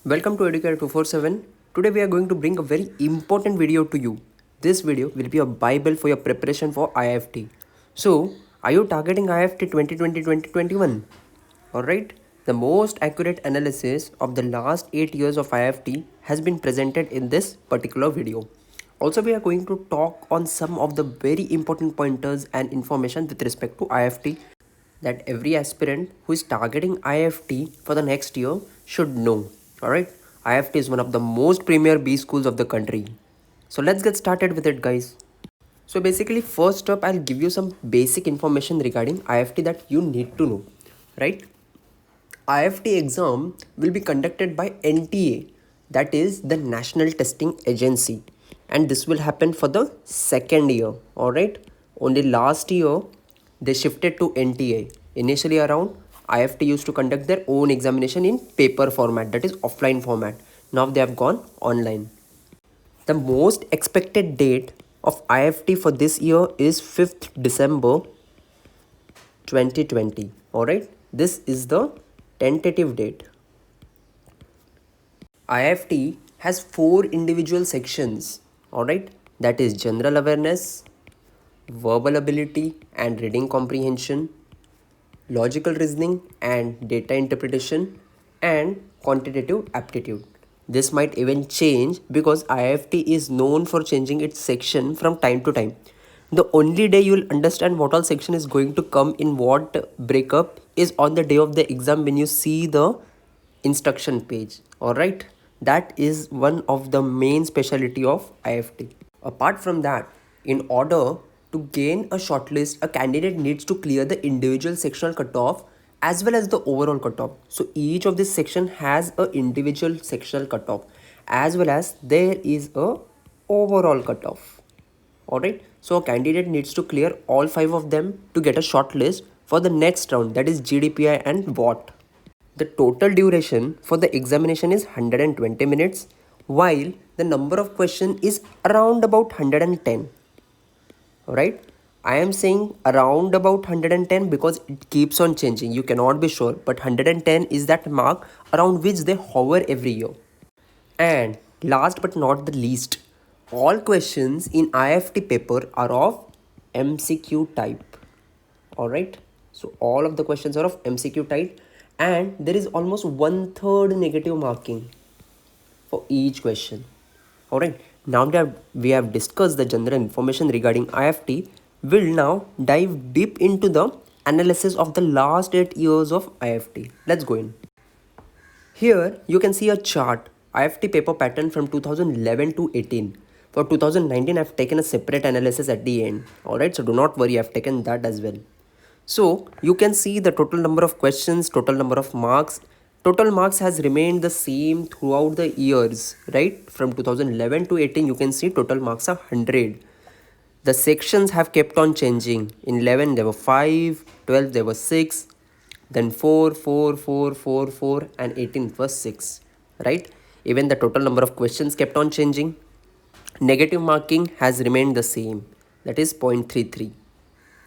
Welcome to Educare 247. Today we are going to bring a very important video to you. This video will be a bible for your preparation for IFT. So, are you targeting IFT 2020-2021? Alright, the most accurate analysis of the last 8 years of IFT has been presented in this particular video. Also, we are going to talk on some of the very important pointers and information with respect to IFT that every aspirant who is targeting IFT for the next year should know. Alright, IFT is one of the most premier B schools of the country. So let's get started with it, guys. So basically, first up, I'll give you some basic information regarding IFT that you need to know. Right? IFT exam will be conducted by NTA, that is the National Testing Agency, and this will happen for the second year. Alright, only last year they shifted to NTA. Initially around, IFT used to conduct their own examination in paper format, that is offline format. Now they have gone online. The most expected date of IFT for this year is 5th December 2020. Alright, this is the tentative date. IFT has 4 individual sections. Alright, that is general awareness, verbal ability and reading comprehension, logical reasoning and data interpretation, and quantitative aptitude. This might even change because IFT is known for changing its section from time to time. The only day you will understand what all section is going to come in what breakup is on the day of the exam when you see the instruction page. Alright, that is one of the main specialty of IFT. Apart from that, in order to gain a shortlist, a candidate needs to clear the individual sectional cutoff as well as the overall cutoff. So each of this section has a individual sectional cutoff as well as there is a overall cutoff. Alright, so a candidate needs to clear all 5 of them to get a shortlist for the next round, that is GDPI and WAT. The total duration for the examination is 120 minutes, while the number of questions is around about 110. Alright, I am saying around about 110 because it keeps on changing. You cannot be sure, but 110 is that mark around which they hover every year. And last but not the least, all questions in IFT paper are of MCQ type. Alright, so all of the questions are of MCQ type, and there is almost 1/3 negative marking for each question. Alright, now that we have discussed the general information regarding IFT, we'll now dive deep into the analysis of the last 8 years of IFT. Let's go in. Here you can see a chart, IFT paper pattern from 2011 to 18. For 2019, I've taken a separate analysis at the end. Alright, so do not worry, I've taken that as well. So you can see the total number of questions, total number of marks. Total marks has remained the same throughout the years, right? From 2011 to 18, you can see total marks are 100. The sections have kept on changing. In 11, there were 5, 12, there were 6, then 4, 4, 4, 4, 4, and 18 it was 6, right? Even the total number of questions kept on changing. Negative marking has remained the same, that is 0.33.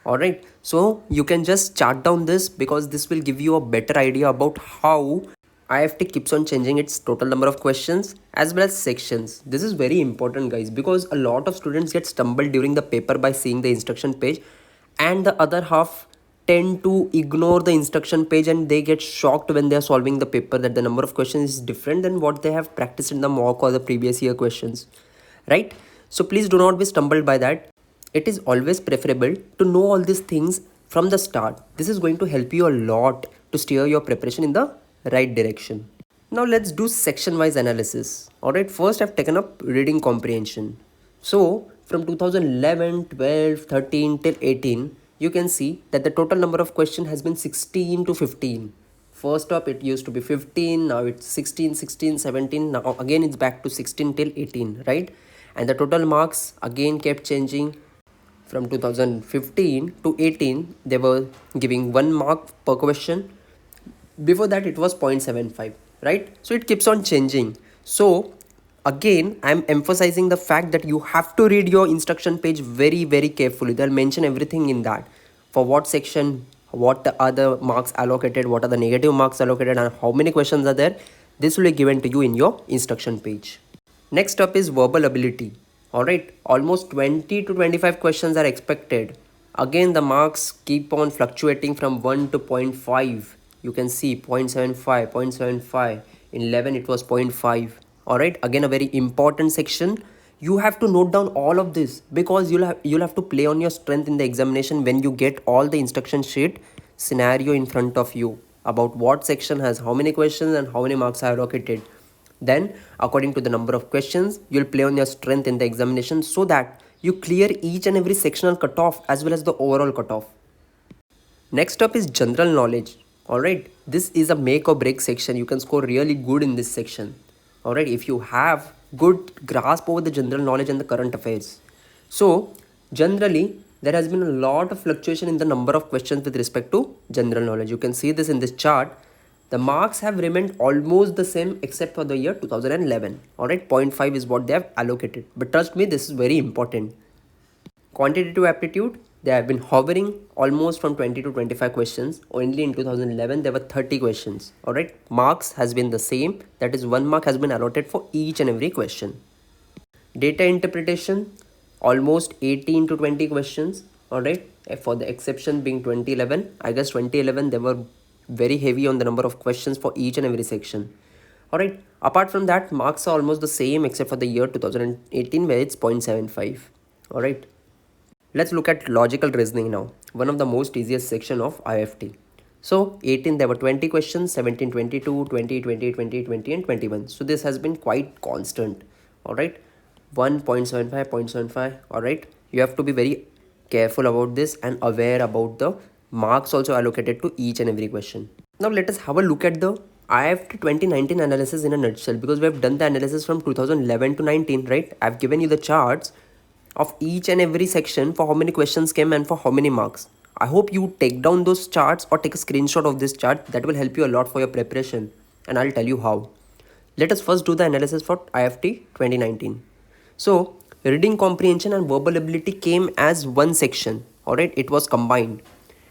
Alright, so you can just chart down this because this will give you a better idea about how IFT keeps on changing its total number of questions as well as sections. This is very important, guys, because a lot of students get stumbled during the paper by seeing the instruction page, and the other half tend to ignore the instruction page and they get shocked when they are solving the paper that the number of questions is different than what they have practiced in the mock or the previous year questions, right? So please do not be stumbled by that. It is always preferable to know all these things from the start. This is going to help you a lot to steer your preparation in the right direction. Now let's do section wise analysis. Alright, first I've taken up reading comprehension. So from 2011, 12, 13 till 18, you can see that the total number of questions has been 16 to 15. First up it used to be 15, now it's 16, 16, 17, now again it's back to 16 till 18, right? And the total marks again kept changing. From 2015 to 18, they were giving 1 mark per question. Before that, it was 0.75, right? So it keeps on changing. So again, I'm emphasizing the fact that you have to read your instruction page very, very carefully. They'll mention everything in that. For what section, what are the marks allocated, what are the negative marks allocated, and how many questions are there. This will be given to you in your instruction page. Next up is verbal ability. Alright, almost 20 to 25 questions are expected. Again, the marks keep on fluctuating from 1 to 0.5. You can see 0.75, 0.75. In 11, it was 0.5. Alright, again, a very important section. You have to note down all of this because you'll have to play on your strength in the examination when you get all the instruction sheet scenario in front of you about what section has how many questions and how many marks are allocated. Then, according to the number of questions, you'll play on your strength in the examination so that you clear each and every sectional cutoff as well as the overall cutoff. Next up is general knowledge. Alright, this is a make or break section. You can score really good in this section. Alright, if you have good grasp over the general knowledge and the current affairs. So, generally, there has been a lot of fluctuation in the number of questions with respect to general knowledge. You can see this in this chart. The marks have remained almost the same except for the year 2011. Alright, 0.5 is what they have allocated. But trust me, this is very important. Quantitative aptitude, they have been hovering almost from 20 to 25 questions. Only in 2011 there were 30 questions. Alright, marks has been the same. That is 1 mark has been allotted for each and every question. Data interpretation, almost 18 to 20 questions. Alright, for the exception being 2011. I guess 2011 they were very heavy on the number of questions for each and every section. Alright, apart from that, marks are almost the same except for the year 2018 where it's 0.75. Alright, let's look at logical reasoning now, one of the most easiest section of IFT. So 18 there were 20 questions, 17 22, 20 20 20 20 and 21. So this has been quite constant. Alright, 1.75 0.75. Alright, you have to be very careful about this and aware about the marks also allocated to each and every question. Now let us have a look at the IFT 2019 analysis in a nutshell, because we have done the analysis from 2011 to 19, right? I've given you the charts of each and every section for how many questions came and for how many marks. I hope you take down those charts or take a screenshot of this chart. That will help you a lot for your preparation, and I'll tell you how. Let us first do the analysis for IFT 2019. So reading comprehension and verbal ability came as one section. Alright, it was combined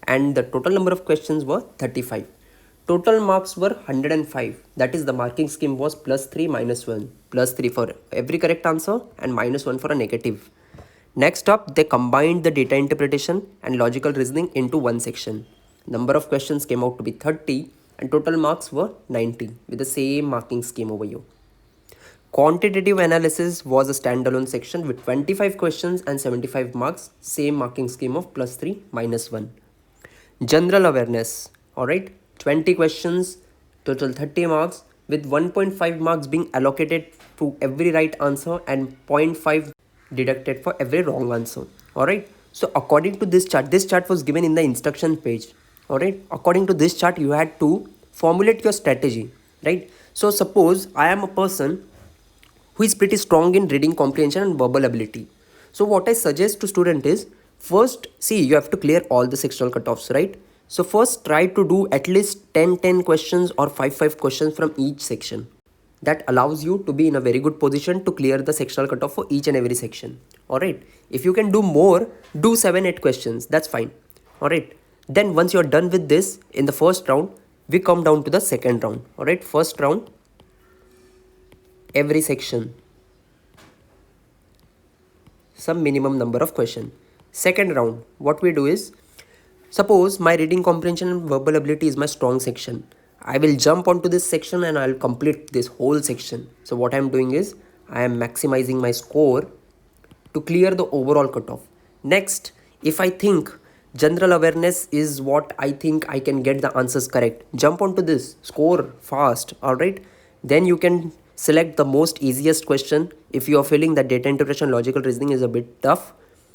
and the total number of questions were 35. Total marks were 105. That is, the marking scheme was +3 -1. +3 for every correct answer and -1 for a negative. Next up, they combined the data interpretation and logical reasoning into one section. Number of questions came out to be 30 and total marks were 90 with the same marking scheme over here. Quantitative analysis was a standalone section with 25 questions and 75 marks, same marking scheme of +3 -1. General awareness, alright, 20 questions, total 30 marks with 1.5 marks being allocated to every right answer and 0.5 deducted for every wrong answer. Alright, so according to this chart was given in the instruction page. Alright, according to this chart you had to formulate your strategy, right? So suppose I am a person who is pretty strong in reading comprehension and verbal ability. So what I suggest to student is, first, see, you have to clear all the sectional cutoffs, right? So first try to do at least 10 questions or 5 questions from each section. That allows you to be in a very good position to clear the sectional cutoff for each and every section. Alright, if you can do more, do 7-8 questions, that's fine. Alright, then once you're done with this in the first round, we come down to the second round. Alright, first round, every section, some minimum number of questions. Second round, what we do is, suppose my reading comprehension and verbal ability is my strong section. I will jump onto this section and I'll complete this whole section. So what I'm doing is, I am maximizing my score to clear the overall cutoff. Next, if I think general awareness is what I think I can get the answers correct, jump onto this, score fast, alright? Then you can select the most easiest question. If you are feeling that data interpretation logical reasoning is a bit tough,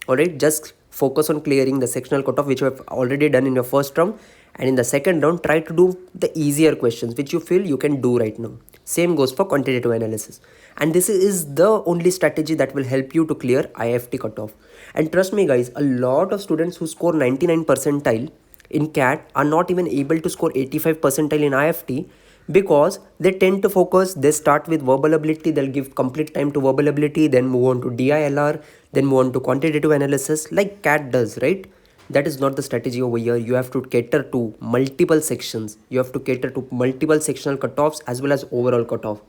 alright, just focus on clearing the sectional cutoff which you have already done in your first round, and in the second round try to do the easier questions which you feel you can do right now. Same goes for quantitative analysis, and this is the only strategy that will help you to clear IFT cutoff. And trust me guys, a lot of students who score 99 percentile in CAT are not even able to score 85 percentile in IFT, because they tend to focus, they start with verbal ability, they'll give complete time to verbal ability, then move on to DILR, then move on to quantitative analysis like CAT does, right? That is not the strategy over here. You have to cater to multiple sections. You have to cater to multiple sectional cutoffs as well as overall cutoff.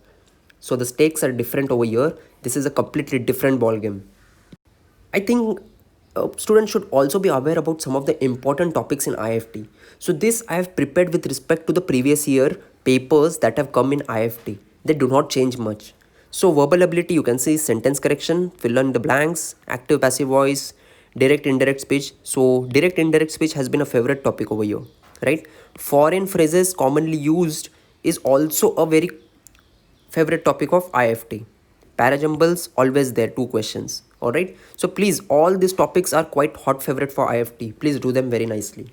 So the stakes are different over here. This is a completely different ball game. I think students should also be aware about some of the important topics in IFT. So this I have prepared with respect to the previous year papers that have come in IFT. They do not change much. So verbal ability, you can see sentence correction, fill in the blanks, active passive voice, direct indirect speech. So direct indirect speech has been a favorite topic over here, right? Foreign phrases commonly used is also a very favorite topic of IFT. Parajumbles always there, two questions. Alright. So please, all these topics are quite hot favorite for IFT. Please do them very nicely.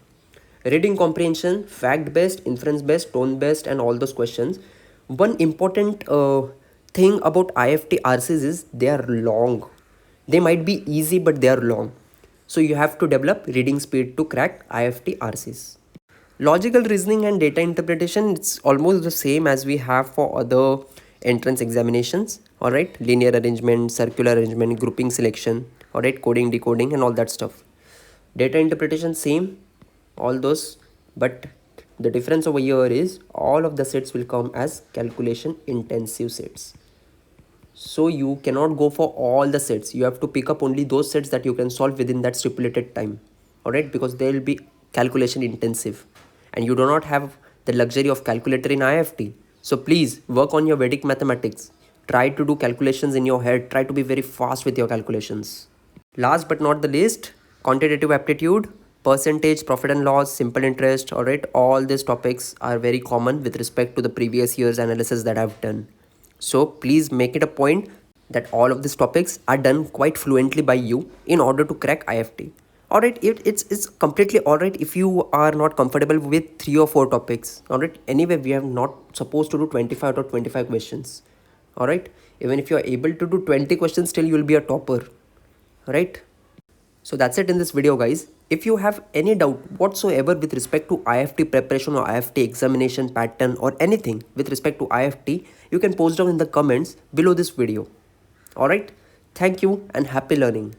Reading comprehension, fact based, inference based, tone based, and all those questions. One important thing about IFT RCs is they are long. They might be easy, but they are long. So you have to develop reading speed to crack IFT RCs. Logical reasoning and data interpretation, it's almost the same as we have for other entrance examinations. All right, linear arrangement, circular arrangement, grouping selection, all right, coding, decoding, and all that stuff. Data interpretation, same, all those, but the difference over here is all of the sets will come as calculation intensive sets. So you cannot go for all the sets. You have to pick up only those sets that you can solve within that stipulated time. All right, because they will be calculation intensive and you do not have the luxury of calculator in IFT. So please work on your Vedic mathematics. Try to do calculations in your head. Try to be very fast with your calculations. Last but not the least, quantitative aptitude, percentage, profit and loss, simple interest. All right, all these topics are very common with respect to the previous year's analysis that I've done. So please make it a point that all of these topics are done quite fluently by you in order to crack IFT. Alright, it's completely alright if you are not comfortable with 3 or 4 topics. Alright, anyway, we are not supposed to do 25 or 25 questions. Alright, even if you are able to do 20 questions, still you will be a topper. Alright. So that's it in this video, guys. If you have any doubt whatsoever with respect to IFT preparation or IFT examination pattern or anything with respect to IFT, you can post down in the comments below this video. Alright, thank you and happy learning.